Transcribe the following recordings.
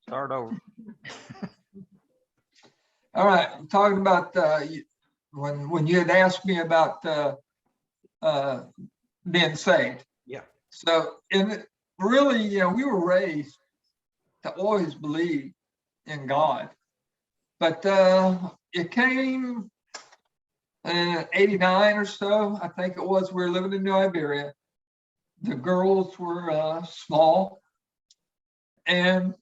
Start over. All right, I'm talking about when you had asked me about being saved. Yeah. So really, we were raised to always believe in God, but it came in '89 or so, I think it was. We were living in New Iberia. The girls were small, and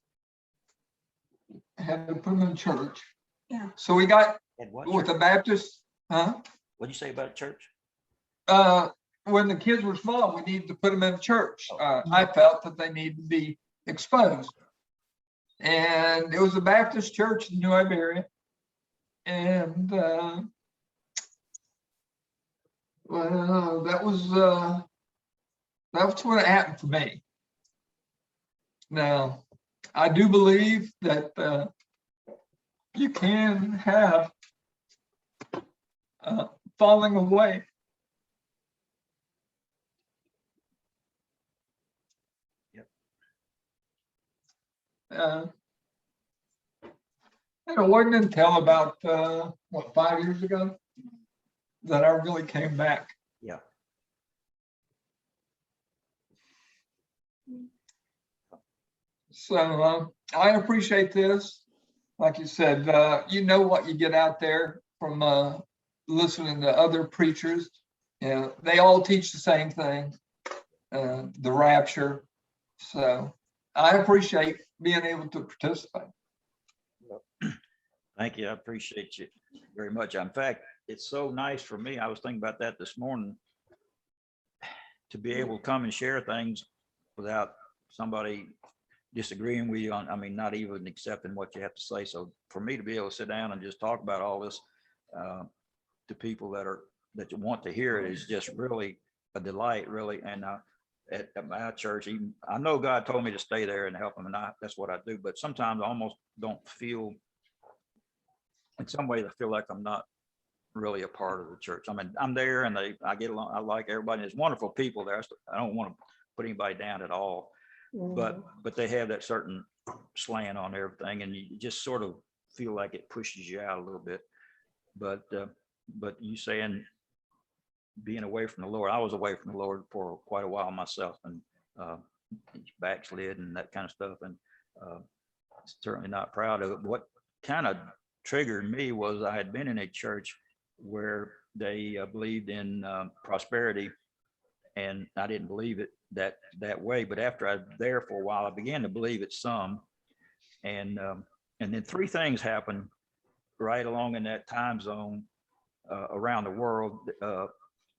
had to put them in church. Yeah. So we got And what with church? the Baptist, What'd you say about church? when the kids were small, we needed to put them in church. I felt that they needed to be exposed. And it was a Baptist church in New Iberia. And well, that was what happened for me. Now, I do believe that you can have falling away. Yep. It wasn't until about 5 years ago that I really came back. Yeah. So I appreciate this. Like you said, you know what you get out there from listening to other preachers. They all teach the same thing, the rapture. So I appreciate being able to participate. Thank you. I appreciate you very much. In fact, it's so nice for me. I was thinking about that this morning, to be able to come and share things without somebody disagreeing with you on, I mean, not even accepting what you have to say. So for me to be able to sit down and just talk about all this to people that you want to hear it is just really a delight, really. And at my church, even I know God told me to stay there and help them, and that's what I do. But sometimes I almost don't feel, in some ways, I feel like I'm not really a part of the church. I mean, I'm there and I get along. I like everybody. There's wonderful people there. I don't want to put anybody down at all, but they have that certain slant on everything, and you just sort of feel like it pushes you out a little bit. But you saying being away from the Lord, I was away from the Lord for quite a while myself, and backslid and that kind of stuff, and certainly not proud of it. What kind of triggered me was I had been in a church where they believed in prosperity, and I didn't believe it that way. But after I was there for a while, I began to believe it some, and then three things happened right along in that time zone around the world,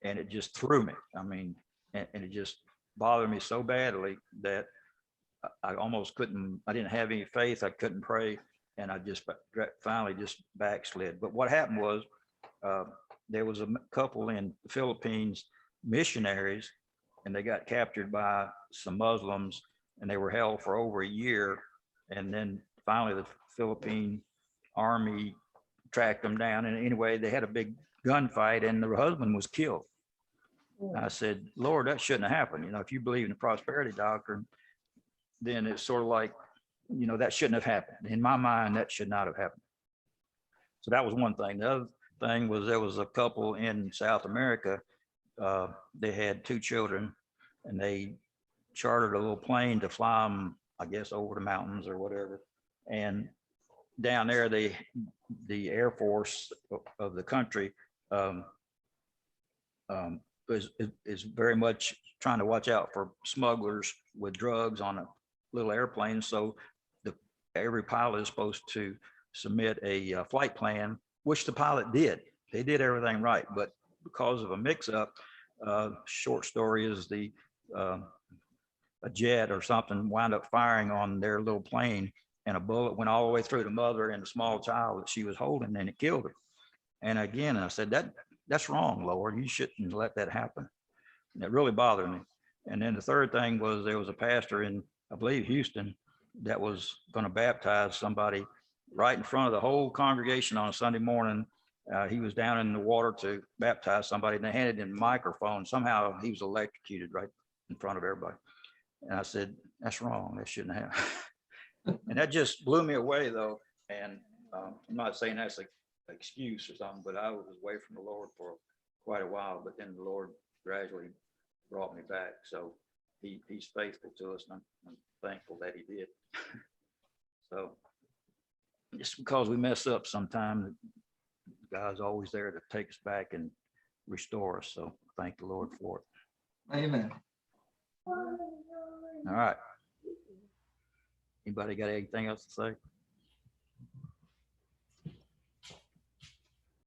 and it just threw me. I mean, and it just bothered me so badly that I almost couldn't. I didn't have any faith. I couldn't pray, and I just finally just backslid. But what happened was, there was a couple in the Philippines, missionaries, and they got captured by some Muslims, and they were held for over a year. And then finally the Philippine army tracked them down. And anyway, they had a big gunfight, and the husband was killed. I said, Lord, that shouldn't have happened. If you believe in the prosperity doctrine, then it's sort of like, that shouldn't have happened. In my mind, that should not have happened. So that was one thing. The other thing was, there was a couple in South America. They had two children, and they chartered a little plane to fly them, I guess, over the mountains or whatever. And down there, the Air Force of the country is very much trying to watch out for smugglers with drugs on a little airplane. So every pilot is supposed to submit a flight plan, which the pilot did. They did everything right, but because of a mix-up, short story is a jet or something wound up firing on their little plane, and a bullet went all the way through the mother and the small child that she was holding, and it killed her. And again, I said, that's wrong, Lord. You shouldn't let that happen. And it really bothered me. And then the third thing was, there was a pastor in, I believe, Houston, that was going to baptize somebody right in front of the whole congregation on a Sunday morning. He was down in the water to baptize somebody, and they handed him a microphone. Somehow he was electrocuted right in front of everybody. And I said, that's wrong. That shouldn't happen. And that just blew me away though. And I'm not saying that's an excuse or something, but I was away from the Lord for quite a while, but then the Lord gradually brought me back. So he's faithful to us, and I'm thankful that he did. So just because we mess up sometimes, God's always there to take us back and restore us. So thank the Lord for it. Amen. All right. Anybody got anything else to say?